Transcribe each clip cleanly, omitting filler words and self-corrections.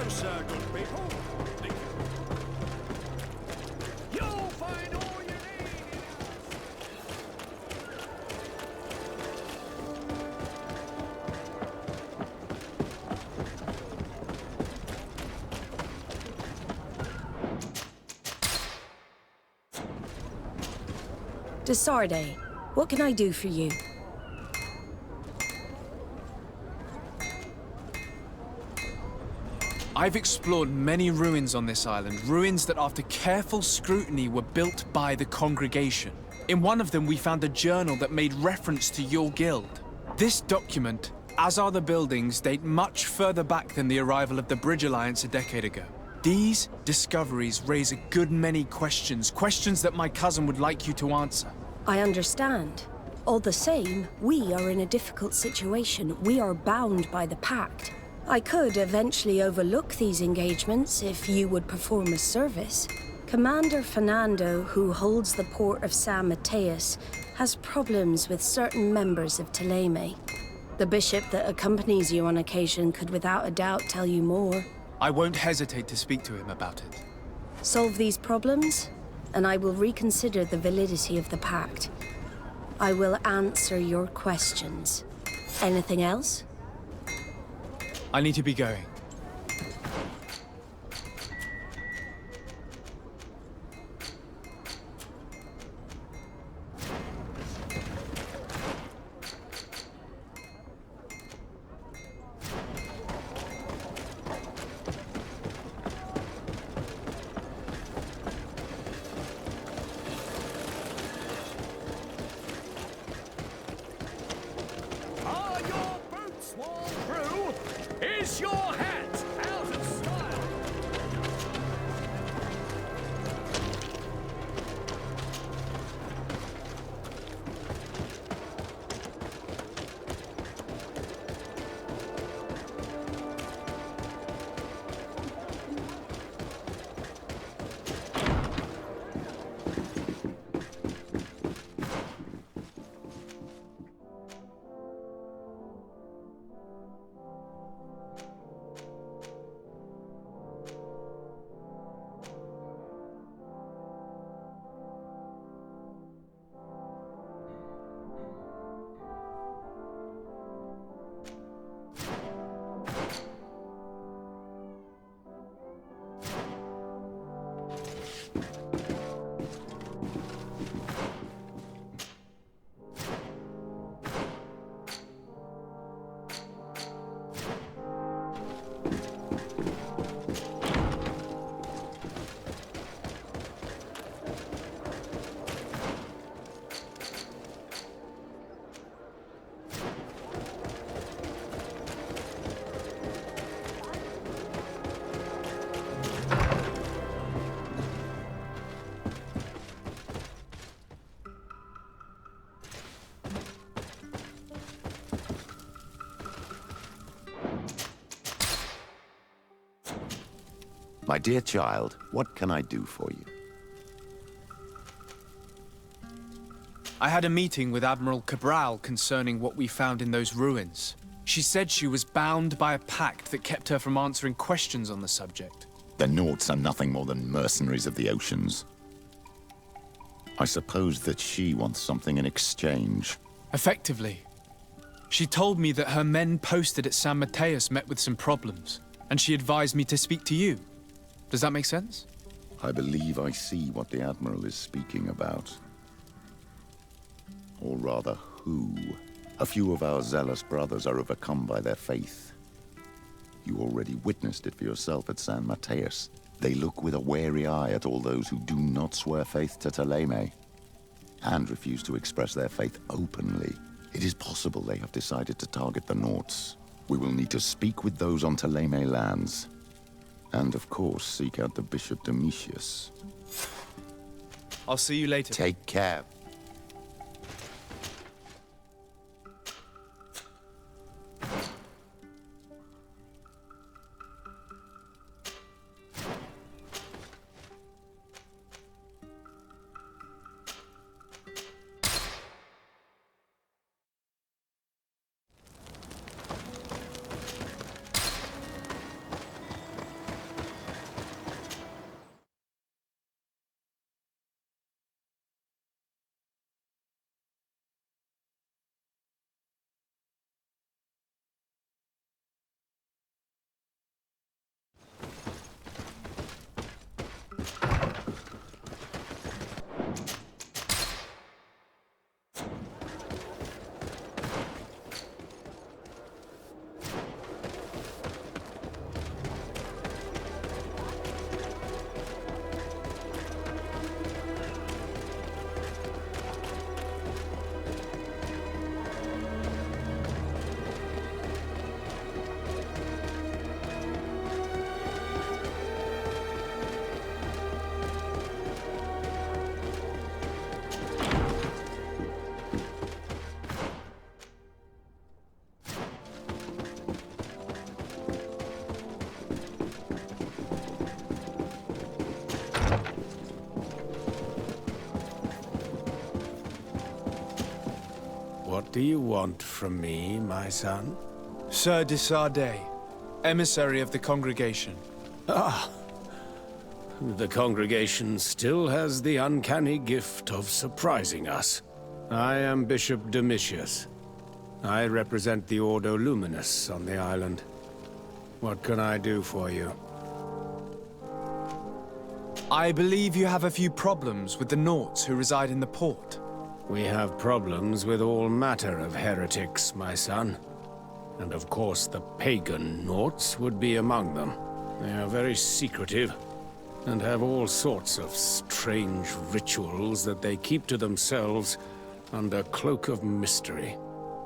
closer, good people. You'll find all you need in Desarde, what can I do for you? I've explored many ruins on this island, ruins that after careful scrutiny were built by the congregation. In one of them we found a journal that made reference to your guild. This document, as are the buildings, date much further back than the arrival of the Bridge Alliance a decade ago. These discoveries raise a good many questions, questions that my cousin would like you to answer. I understand. All the same, we are in a difficult situation. We are bound by the Pact. I could eventually overlook these engagements if you would perform a service. Commander Fernando, who holds the port of San Mateus, has problems with certain members of Teleme. The bishop that accompanies you on occasion could without a doubt tell you more. I won't hesitate to speak to him about it. Solve these problems, and I will reconsider the validity of the Pact. I will answer your questions. Anything else? I need to be going. Are your boots worn through? Is your hat out of style? My dear child, what can I do for you? I had a meeting with Admiral Cabral concerning what we found in those ruins. She said she was bound by a pact that kept her from answering questions on the subject. The Nauts are nothing more than mercenaries of the oceans. I suppose that she wants something in exchange. Effectively. She told me that her men posted at San Mateus met with some problems, and she advised me to speak to you. Does that make sense? I believe I see what the Admiral is speaking about. Or rather, who. A few of our zealous brothers are overcome by their faith. You already witnessed it for yourself at San Mateus. They look with a wary eye at all those who do not swear faith to Teleme, and refuse to express their faith openly. It is possible they have decided to target the Nauts. We will need to speak with those on Teleme lands. And of course, seek out the Bishop Domitius. I'll see you later. Take care. do you want from me, my son? Sir de Sardet, emissary of the congregation. Ah, the congregation still has the uncanny gift of surprising us. I am Bishop Domitius. I represent the Ordo Luminous on the island. What can I do for you? I believe you have a few problems with the Nauts who reside in the port. We have problems with all matter of heretics, my son. And of course the pagan Nauts would be among them. They are very secretive, and have all sorts of strange rituals that they keep to themselves under cloak of mystery.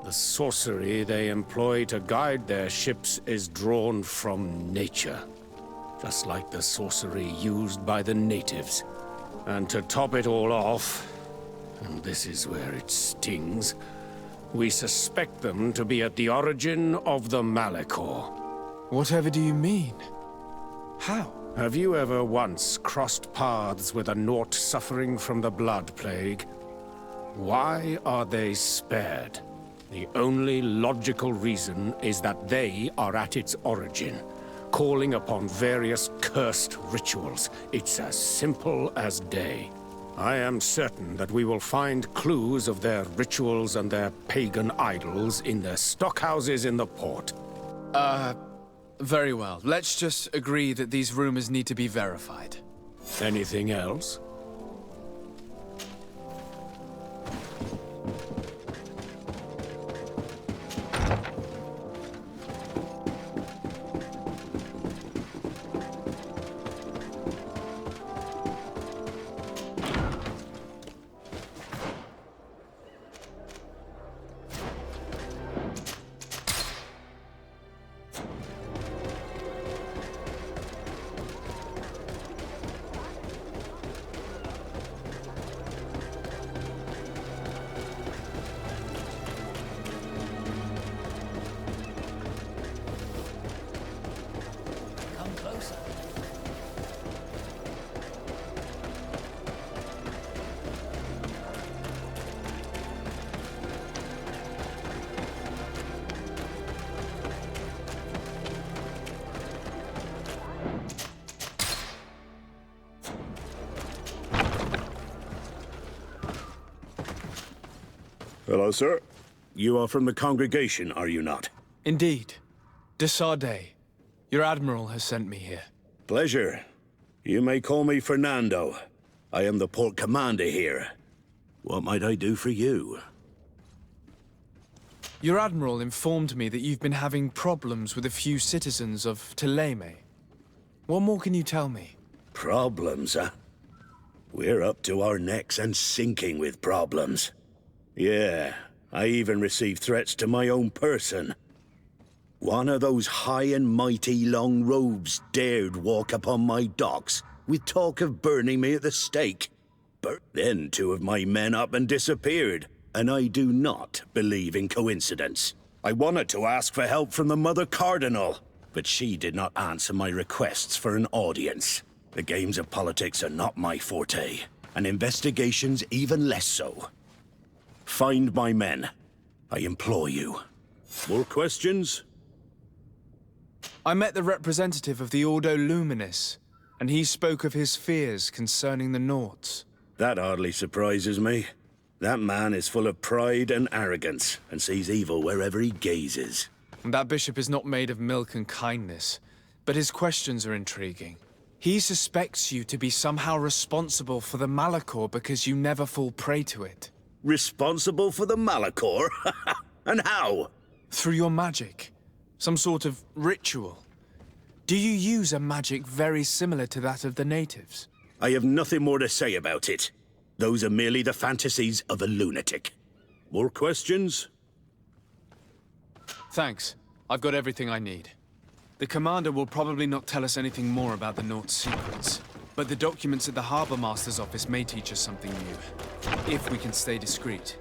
The sorcery they employ to guide their ships is drawn from nature, just like the sorcery used by the natives. And to top it all off, and this is where it stings, we suspect them to be at the origin of the Malachor. Whatever do you mean? How? Have you ever once crossed paths with a Naut suffering from the Blood Plague? Why are they spared? The only logical reason is that they are at its origin, calling upon various cursed rituals. It's as simple as day. I am certain that we will find clues of their rituals and their pagan idols in their stockhouses in the port. Very well. Let's just agree that these rumors need to be verified. Anything else? Hello, sir. You are from the congregation, are you not? Indeed. De Sardet, your admiral has sent me here. Pleasure. You may call me Fernando. I am the port commander here. What might I do for you? Your admiral informed me that you've been having problems with a few citizens of Teleme. What more can you tell me? Problems, huh? We're up to our necks and sinking with problems. Yeah, I even received threats to my own person. One of those high and mighty long robes dared walk upon my docks with talk of burning me at the stake. But then two of my men up and disappeared, and I do not believe in coincidence. I wanted to ask for help from the Mother Cardinal, but she did not answer my requests for an audience. The games of politics are not my forte, and investigations even less so. Find my men. I implore you. More questions? I met the representative of the Ordo Luminis, and he spoke of his fears concerning the Nauts. That hardly surprises me. That man is full of pride and arrogance, and sees evil wherever he gazes. And that bishop is not made of milk and kindness, but his questions are intriguing. He suspects you to be somehow responsible for the Malachor because you never fall prey to it. Responsible for the Malachor? And how? Through your magic. Some sort of ritual. Do you use a magic very similar to that of the natives? I have nothing more to say about it. Those are merely the fantasies of a lunatic. More questions? Thanks. I've got everything I need. The commander will probably not tell us anything more about the Naut's secrets, but the documents at the Harbor Master's office may teach us something new, if we can stay discreet.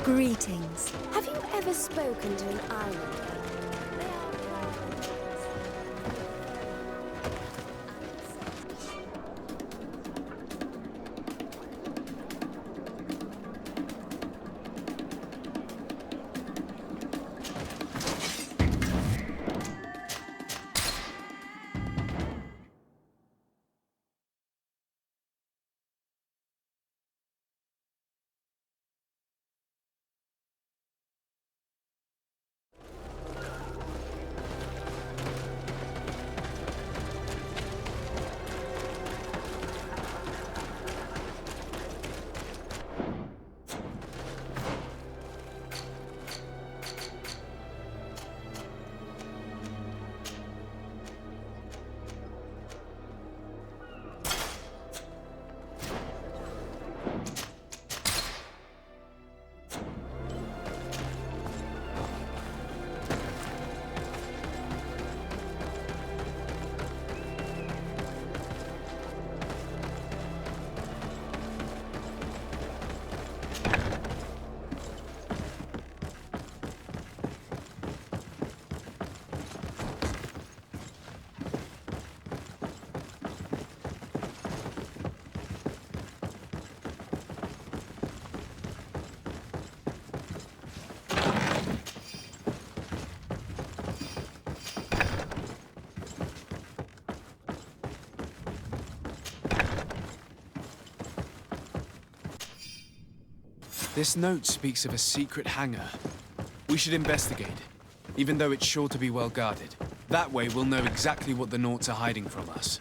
Greetings. Have you ever spoken to an islander? They are This note speaks of a secret hangar. We should investigate, even though it's sure to be well guarded. That way we'll know exactly what the Naughts are hiding from us.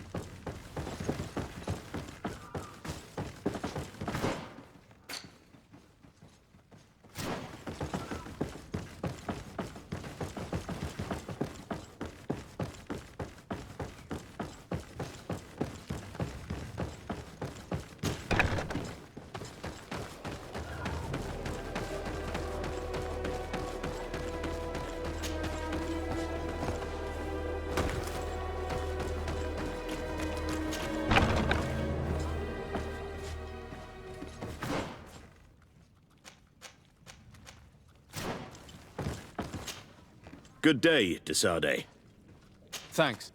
Good day, Desade. Thanks.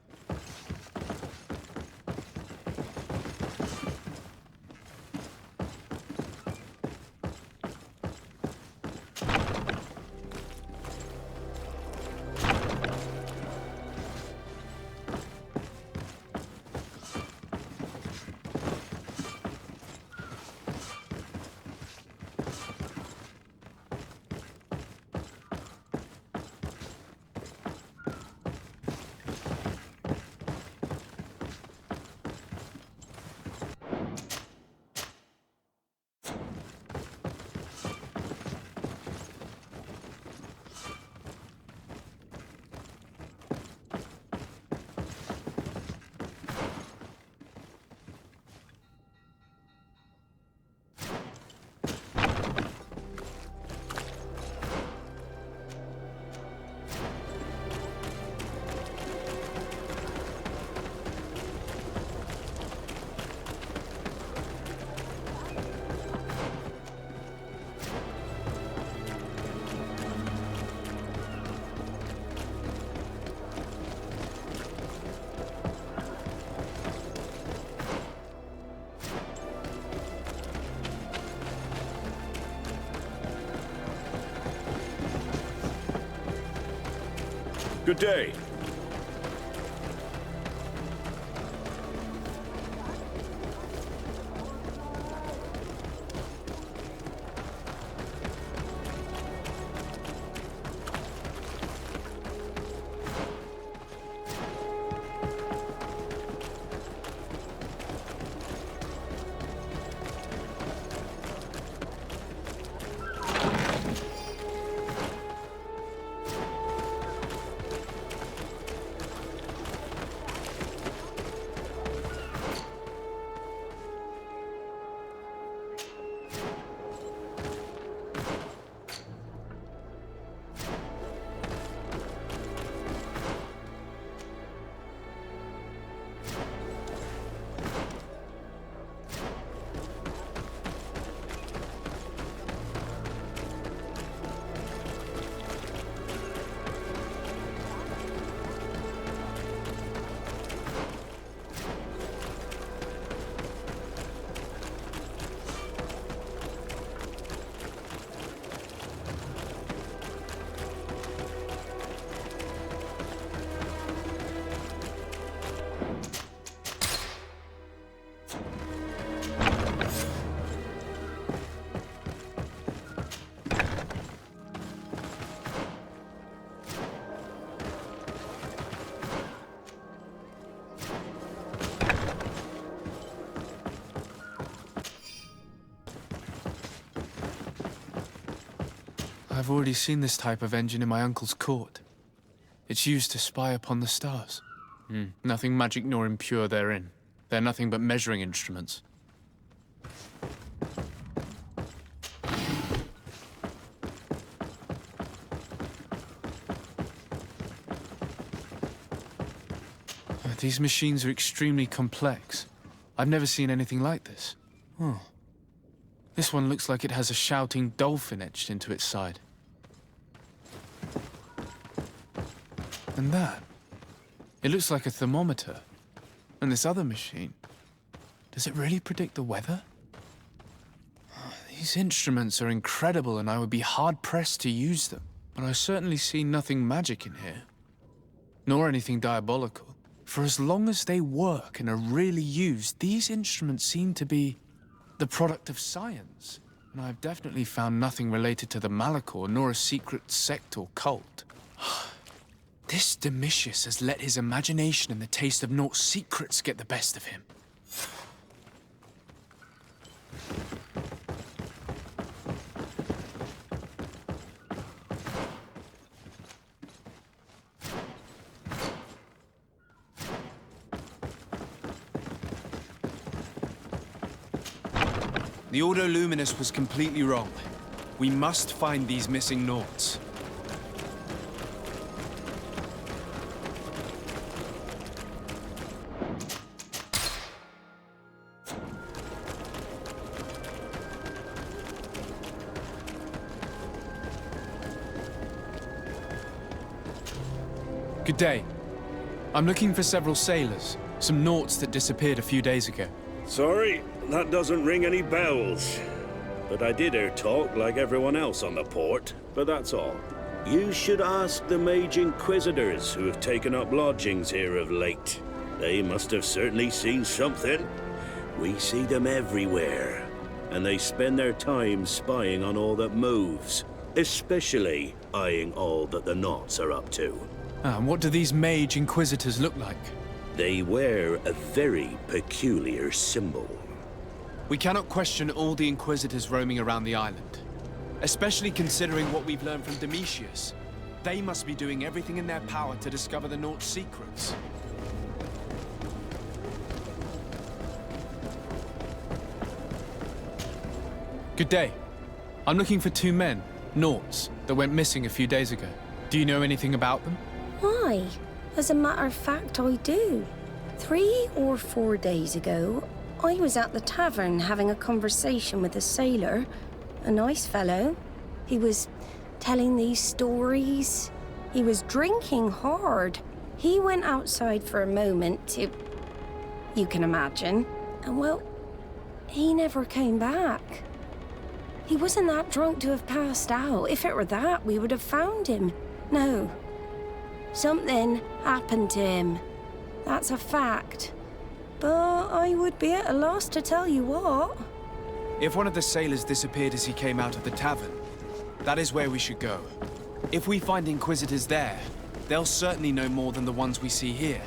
Good day. I've already seen this type of engine in my uncle's court. It's used to spy upon the stars. Nothing magic nor impure therein. They're nothing but measuring instruments. These machines are extremely complex. I've never seen anything like this. This one looks like it has a shouting dolphin etched into its side. And that. It looks like a thermometer. And this other machine. Does it really predict the weather? These instruments are incredible and I would be hard-pressed to use them. But I certainly see nothing magic in here. Nor anything diabolical. For as long as they work and are really used, these instruments seem to be the product of science. And I've definitely found nothing related to the Malachor, nor a secret sect or cult. This Domitius has let his imagination and the taste of Naught's secrets get the best of him. The Ordo Luminous was completely wrong. We must find these missing Naughts. Good day. I'm looking for several sailors. Some Naughts that disappeared a few days ago. Sorry, that doesn't ring any bells. But I did hear talk like everyone else on the port, but that's all. You should ask the Mage Inquisitors who have taken up lodgings here of late. They must have certainly seen something. We see them everywhere, and they spend their time spying on all that moves, especially eyeing all that the Naughts are up to. And what do these Mage Inquisitors look like? They wear a very peculiar symbol. We cannot question all the Inquisitors roaming around the island. Especially considering what we've learned from Domitius. They must be doing everything in their power to discover the Naught's secrets. Good day. I'm looking for two men, Naughts, that went missing a few days ago. Do you know anything about them? Why? As a matter of fact, I do. 3 or 4 days ago, I was at the tavern having a conversation with a sailor. A nice fellow. He was telling these stories. He was drinking hard. He went outside for a moment to... you can imagine. And well, he never came back. He wasn't that drunk to have passed out. If it were that, we would have found him. No. Something happened to him. That's a fact. But I would be at a loss to tell you what. If one of the sailors disappeared as he came out of the tavern, that is where we should go. If we find Inquisitors there, they'll certainly know more than the ones we see here.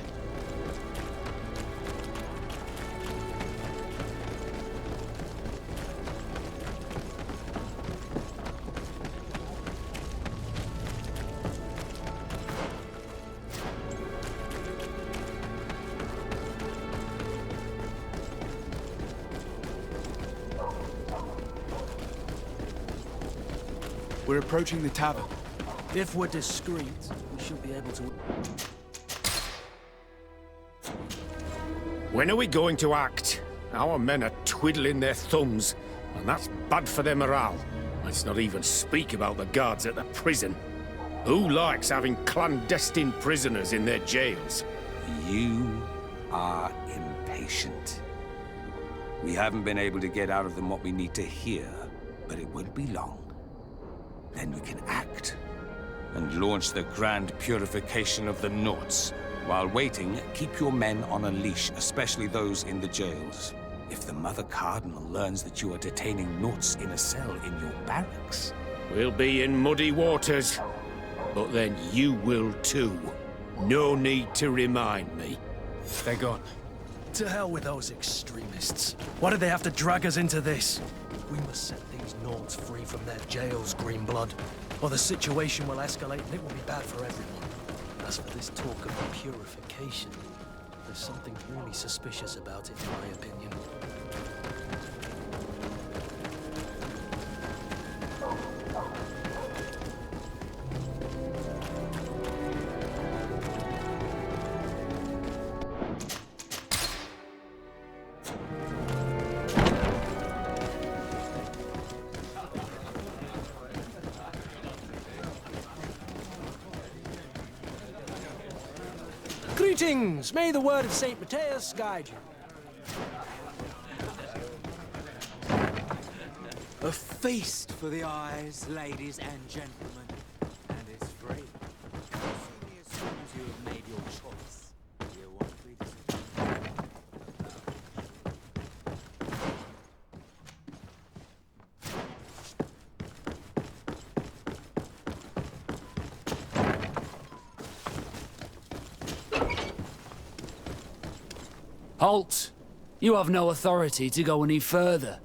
We're approaching the tavern. If we're discreet, we should be able to... When are we going to act? Our men are twiddling their thumbs, and that's bad for their morale. Let's not even speak about the guards at the prison. Who likes having clandestine prisoners in their jails? You are impatient. We haven't been able to get out of them what we need to hear, but it won't be long. Then we can act and launch the grand purification of the Naughts. While waiting, keep your men on a leash, especially those in the jails. If the Mother Cardinal learns that you are detaining Naughts in a cell in your barracks... We'll be in muddy waters, but then you will too. No need to remind me. They're gone. To hell with those extremists. Why did they have to drag us into this? We must set these Naughts free from their jails, Greenblood. or the situation will escalate and it will be bad for everyone. As for this talk of purification, there's something really suspicious about it, in my opinion. Greetings! May the word of St. Matthias guide you. A feast for the eyes, ladies and gentlemen. And it's free. See me as soon as you have made your choice. You won't be disappointed. Halt! You have no authority to go any further.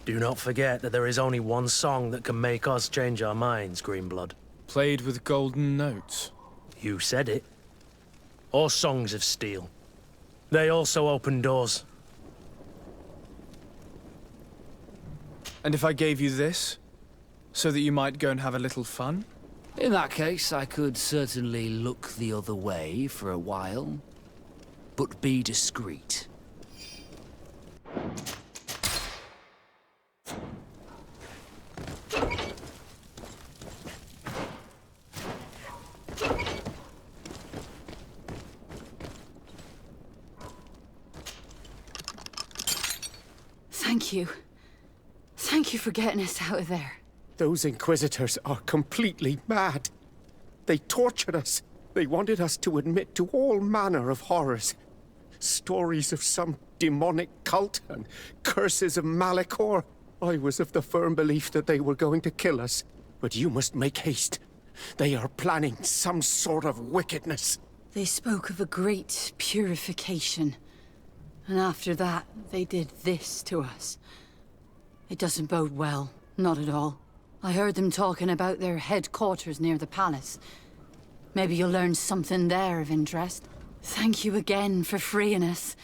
Do not forget that there is only one song that can make us change our minds, Greenblood. Played with golden notes. You said it. Or songs of steel. They also open doors. And if I gave you this, so that you might go and have a little fun? In that case, I could certainly look the other way for a while. But be discreet. Thank you. Thank you for getting us out of there. Those Inquisitors are completely mad. They tortured us. They wanted us to admit to all manner of horrors. Stories of some demonic cult and curses of Malachor. I was of the firm belief that they were going to kill us. But you must make haste. They are planning some sort of wickedness. They spoke of a great purification. And after that, they did this to us. It doesn't bode well. Not at all. I heard them talking about their headquarters near the palace. Maybe you'll learn something there of interest. Thank you again for freeing us.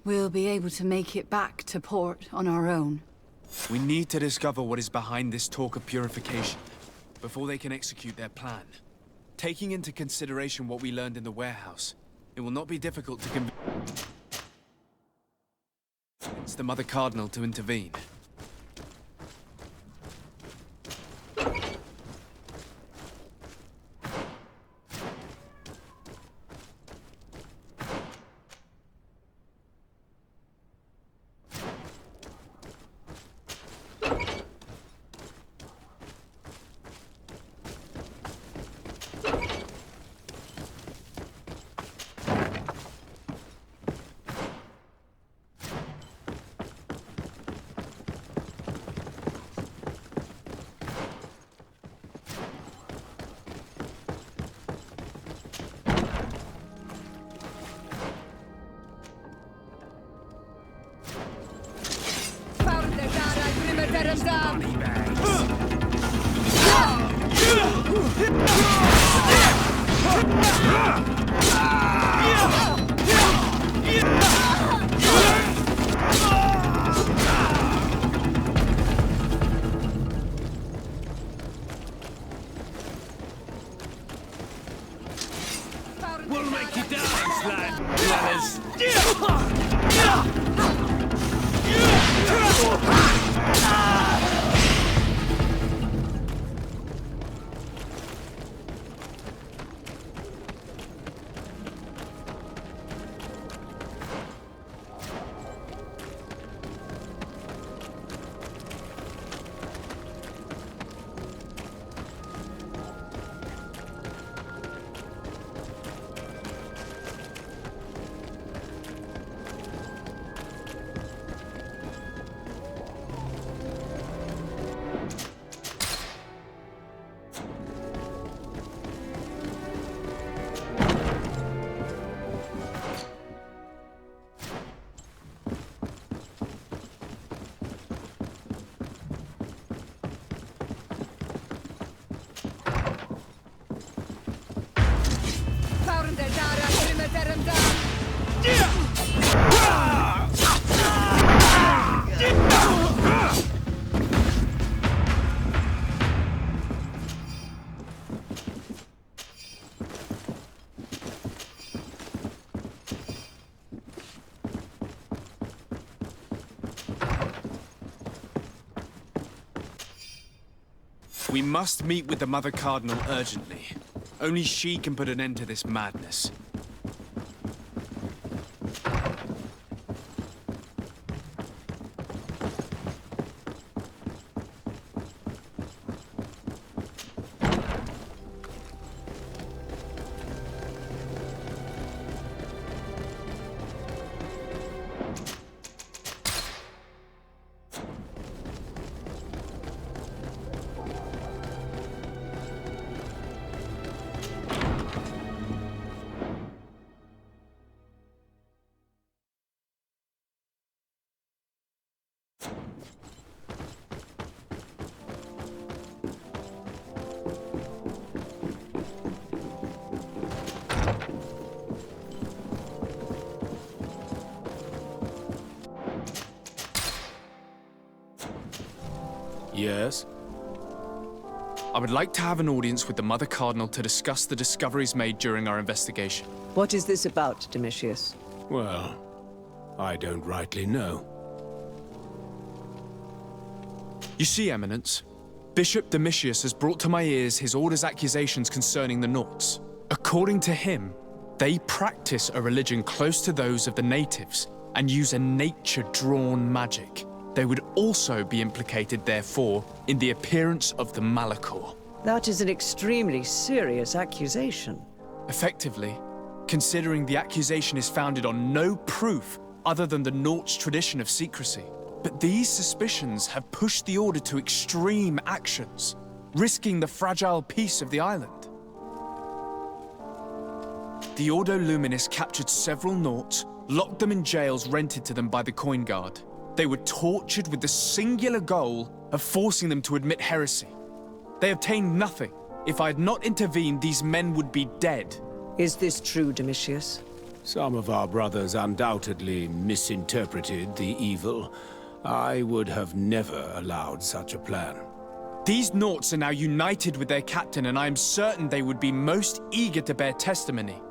We'll be able to make it back to port on our own. We need to discover what is behind this talk of purification, before they can execute their plan. Taking into consideration what we learned in the warehouse, it will not be difficult to convince the Mother Cardinal to intervene. We'll make you dance, ladders. We must meet with the Mother Cardinal urgently. Only she can put an end to this madness. Yes? I would like to have an audience with the Mother Cardinal to discuss the discoveries made during our investigation. What is this about, Domitius? Well, I don't rightly know. You see, Eminence, Bishop Domitius has brought to my ears his order's accusations concerning the Nauts. According to him, they practice a religion close to those of the natives and use a nature-drawn magic. They would also be implicated, therefore, in the appearance of the Malachor. That is an extremely serious accusation. Effectively, considering the accusation is founded on no proof other than the Nauts' tradition of secrecy. But these suspicions have pushed the Order to extreme actions, risking the fragile peace of the island. The Ordo Luminis captured several Nauts, locked them in jails rented to them by the Coin Guard. They were tortured with the singular goal of forcing them to admit heresy. They obtained nothing. If I had not intervened, these men would be dead. Is this true, Domitius? Some of our brothers undoubtedly misinterpreted the evil. I would have never allowed such a plan. These Nauts are now united with their captain, and I am certain they would be most eager to bear testimony.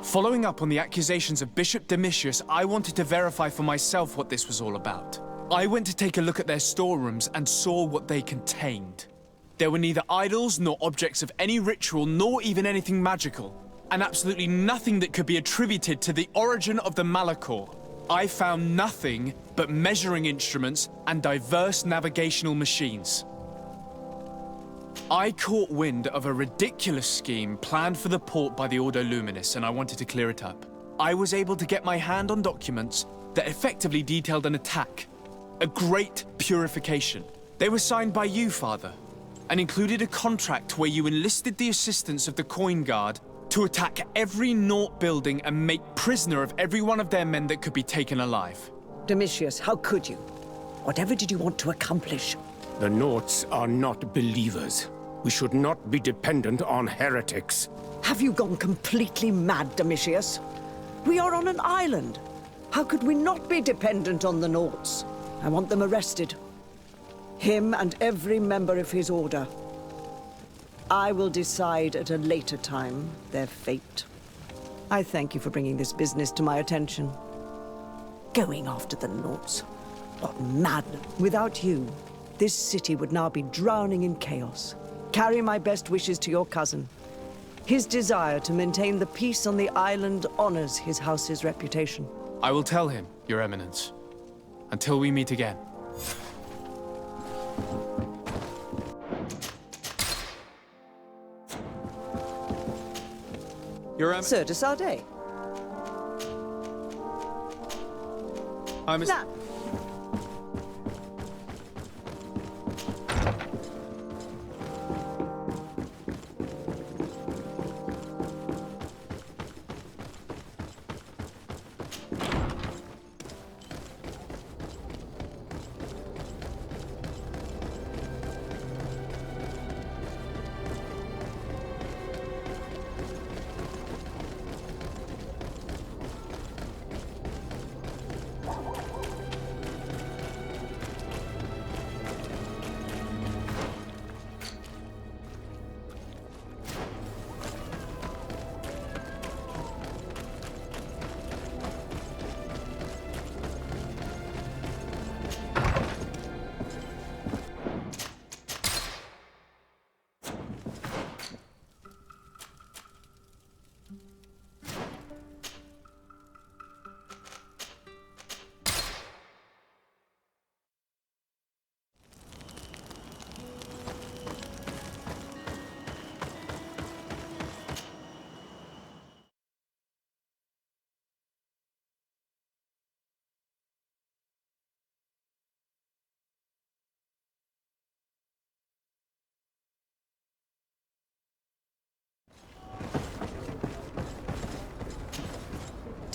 Following up on the accusations of Bishop Domitius, I wanted to verify for myself what this was all about. I went to take a look at their storerooms and saw what they contained. There were neither idols nor objects of any ritual, nor even anything magical, and absolutely nothing that could be attributed to the origin of the Malachor. I found nothing but measuring instruments and diverse navigational machines. I caught wind of a ridiculous scheme planned for the port by the Ordo Luminis, and I wanted to clear it up. I was able to get my hand on documents that effectively detailed an attack. A great purification. They were signed by you, Father, and included a contract where you enlisted the assistance of the Coin Guard to attack every Naut building and make prisoner of every one of their men that could be taken alive. Domitius, how could you? Whatever did you want to accomplish? The Nauts are not believers. We should not be dependent on heretics. Have you gone completely mad, Domitius? We are on an island. How could we not be dependent on the Nauts? I want them arrested. Him and every member of his order. I will decide at a later time their fate. I thank you for bringing this business to my attention. Going after the Nauts. What madness. Without you, this city would now be drowning in chaos. Carry my best wishes to your cousin. His desire to maintain the peace on the island honors his house's reputation. I will tell him, Your Eminence. Until we meet again. Your Eminence. Sir de Sardet. I'm Now,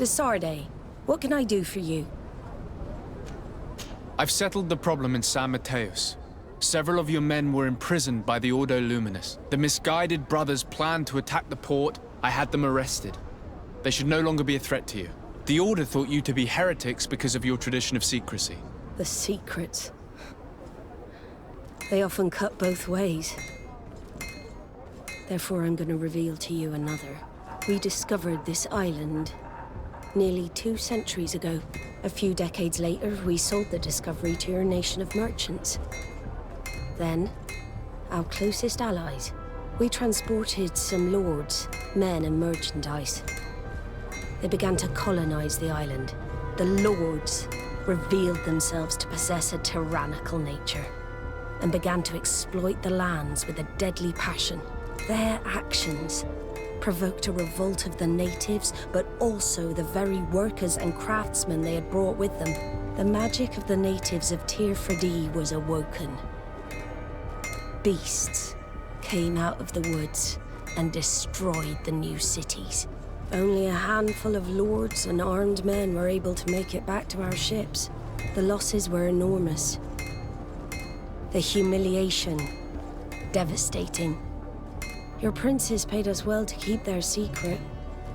Desarde, what can I do for you? I've settled the problem in San Mateos. Several of your men were imprisoned by the Ordo Luminous. The misguided brothers planned to attack the port. I had them arrested. They should no longer be a threat to you. The Order thought you to be heretics because of your tradition of secrecy. The secrets. They often cut both ways. Therefore, I'm going to reveal to you another. We discovered this island nearly 2 centuries ago. A few decades later, we sold the discovery to your nation of merchants. Then, our closest allies. We transported some lords, men and merchandise. They began to colonize the island. The lords revealed themselves to possess a tyrannical nature and began to exploit the lands with a deadly passion. Their actions provoked a revolt of the natives, but also the very workers and craftsmen they had brought with them. The magic of the natives of Tir Freddy was awoken. Beasts came out of the woods and destroyed the new cities. Only a handful of lords and armed men were able to make it back to our ships. The losses were enormous. The humiliation, devastating. Your princes paid us well to keep their secret.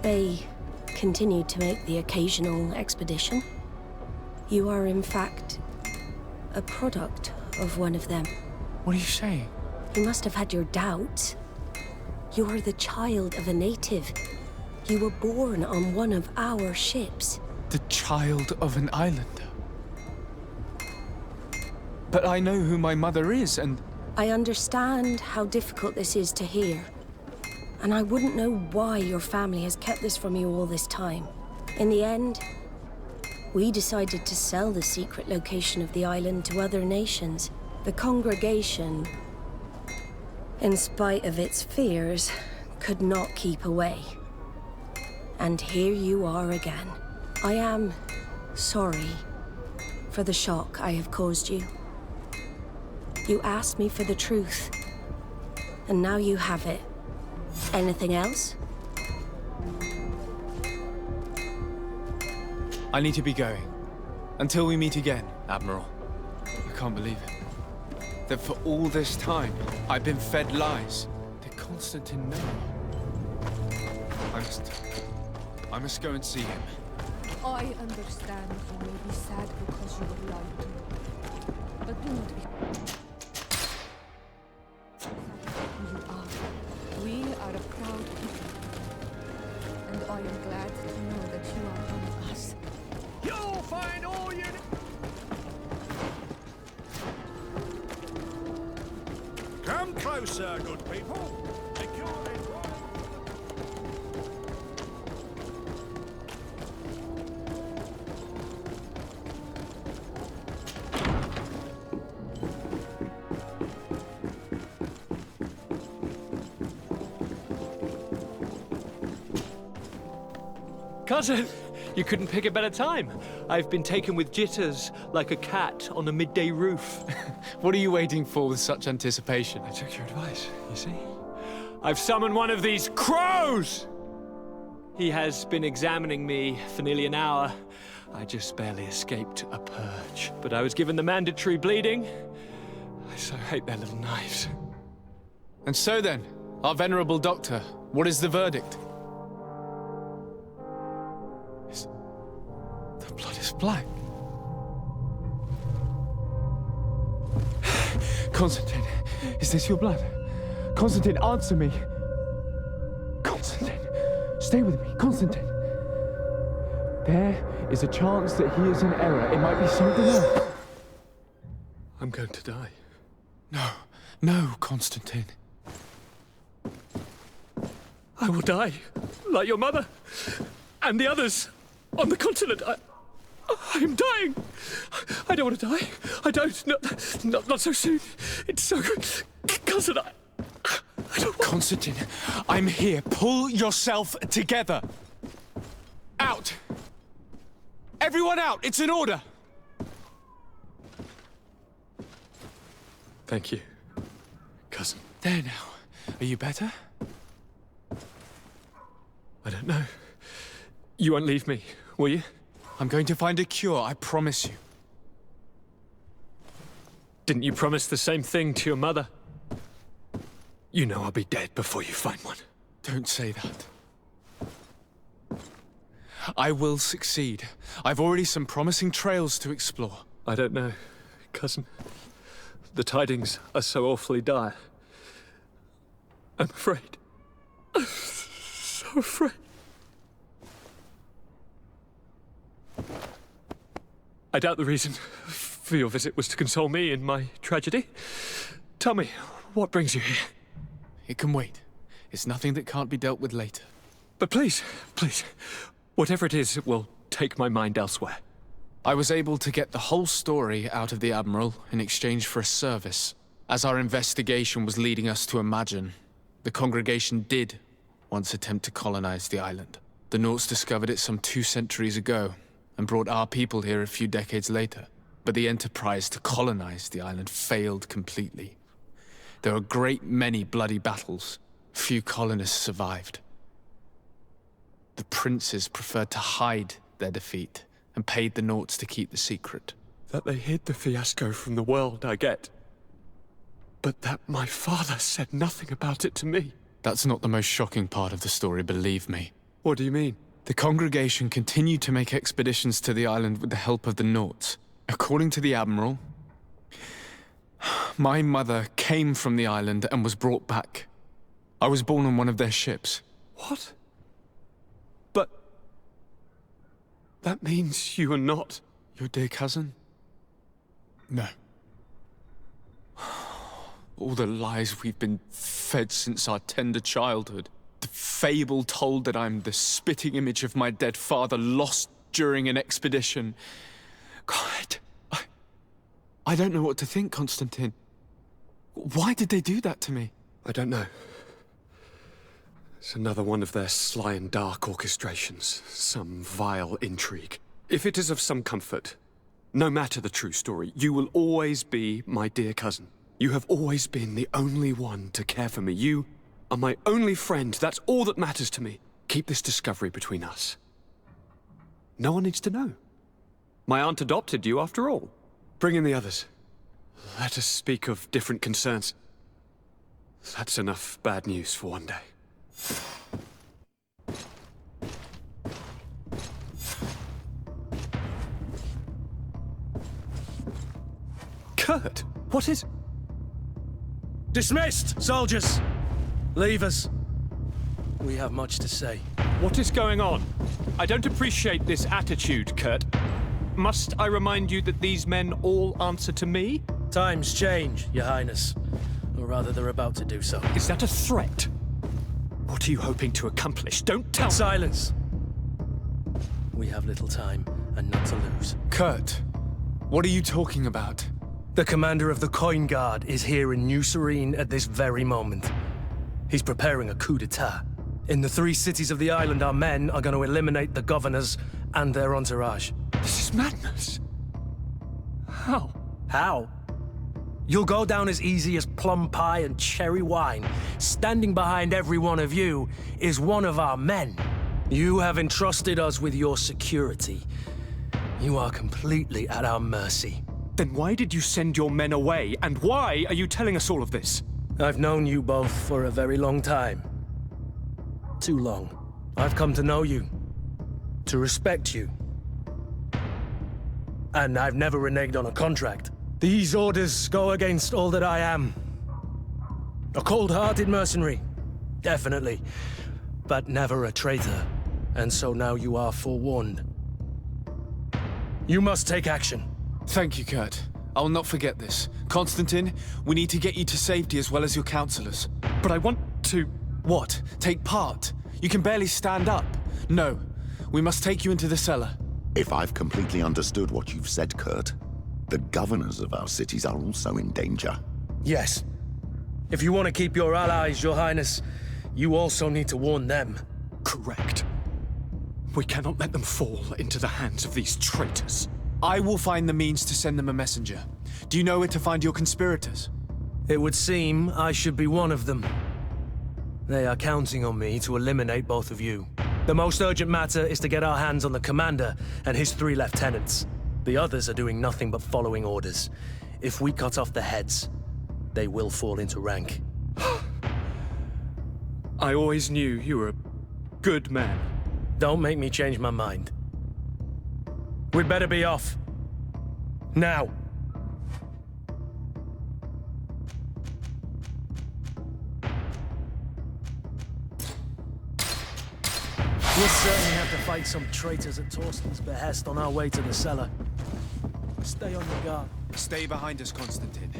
They continued to make the occasional expedition. You are, in fact, a product of one of them. What are you saying? You must have had your doubts. You are the child of a native. You were born on one of our ships. The child of an islander? But I know who my mother is, and... I understand how difficult this is to hear. And I wouldn't know why your family has kept this from you all this time. In the end, we decided to sell the secret location of the island to other nations. The congregation, in spite of its fears, could not keep away. And here you are again. I am sorry for the shock I have caused you. You asked me for the truth, and now you have it. Anything else? I need to be going. Until we meet again, Admiral. I can't believe it. That for all this time, I've been fed lies. Did Constantine know? I must go and see him. I understand you may be sad because you were lied to. But do not be... You are. We are a proud people. And I am glad to know that you are one of us. You'll find all you... Come closer, good people. Cousin, you couldn't pick a better time. I've been taken with jitters like a cat on a midday roof. What are you waiting for with such anticipation? I took your advice, you see. I've summoned one of these crows! He has been examining me for nearly an hour. I just barely escaped a purge. But I was given the mandatory bleeding. I so hate their little knives. And so then, our venerable doctor, what is the verdict? The blood is black. Constantine, is this your blood? Constantine, answer me. Constantine, stay with me. Constantine. There is a chance that he is in error. It might be something else. I'm going to die. No, Constantine. I will die, like your mother, and the others on the continent. I am dying. I don't want to die. I don't. Not so soon. It's so good. Cousin, I don't want... Constantine, I'm here. Pull yourself together. Out. Everyone out. It's an order. Thank you, cousin. There now. Are you better? I don't know. You won't leave me, will you? I'm going to find a cure, I promise you. Didn't you promise the same thing to your mother? You know I'll be dead before you find one. Don't say that. I will succeed. I've already some promising trails to explore. I don't know, cousin. The tidings are so awfully dire. I'm afraid. I'm so afraid. I doubt the reason for your visit was to console me in my tragedy. Tell me, what brings you here? It can wait. It's nothing that can't be dealt with later. But please, please, whatever it is, it will take my mind elsewhere. I was able to get the whole story out of the Admiral in exchange for a service. As our investigation was leading us to imagine, the congregation did once attempt to colonize the island. The Nauts discovered it some 2 centuries ago and brought our people here a few decades later. But the enterprise to colonize the island failed completely. There were a great many bloody battles. Few colonists survived. The princes preferred to hide their defeat and paid the Nauts to keep the secret. That they hid the fiasco from the world, I get. But that my father said nothing about it to me. That's not the most shocking part of the story, believe me. What do you mean? The congregation continued to make expeditions to the island with the help of the Nauts. According to the Admiral, my mother came from the island and was brought back. I was born on one of their ships. What? But... that means you are not... your dear cousin? No. All the lies we've been fed since our tender childhood. The fable told that I'm the spitting image of my dead father lost during an expedition. God, I don't know what to think, Constantine. Why did they do that to me? I don't know. It's another one of their sly and dark orchestrations. Some vile intrigue. If it is of some comfort, no matter the true story, you will always be my dear cousin. You have always been the only one to care for me. You are my only friend. That's all that matters to me. Keep this discovery between us. No one needs to know. My aunt adopted you after all. Bring in the others. Let us speak of different concerns. That's enough bad news for one day. Kurt, what is... Dismissed, soldiers! Leave us. We have much to say. What is going on? I don't appreciate this attitude, Kurt. Must I remind you that these men all answer to me? Times change, Your Highness. Or rather, they're about to do so. Is that a threat? What are you hoping to accomplish? Don't tell... Silence! We have little time, and none to lose. Kurt, what are you talking about? The commander of the Coin Guard is here in New Serene at this very moment. He's preparing a coup d'etat. In the 3 cities of the island, our men are going to eliminate the governors and their entourage. This is madness. How? How? You'll go down as easy as plum pie and cherry wine. Standing behind every one of you is one of our men. You have entrusted us with your security. You are completely at our mercy. Then why did you send your men away? And why are you telling us all of this? I've known you both for a very long time. Too long. I've come to know you. To respect you. And I've never reneged on a contract. These orders go against all that I am. A cold-hearted mercenary. Definitely. But never a traitor. And so now you are forewarned. You must take action. Thank you, Kurt. I will not forget this. Constantine, we need to get you to safety as well as your counselors. But I want to... What? Take part? You can barely stand up. No. We must take you into the cellar. If I've completely understood what you've said, Kurt, the governors of our cities are also in danger. Yes. If you want to keep your allies, Your Highness, you also need to warn them. Correct. We cannot let them fall into the hands of these traitors. I will find the means to send them a messenger. Do you know where to find your conspirators? It would seem I should be one of them. They are counting on me to eliminate both of you. The most urgent matter is to get our hands on the commander and his 3 lieutenants. The others are doing nothing but following orders. If we cut off the heads, they will fall into rank. I always knew you were a good man. Don't make me change my mind. We'd better be off. Now. We'll certainly have to fight some traitors at Torsten's behest on our way to the cellar. Stay on your guard. Stay behind us, Constantine.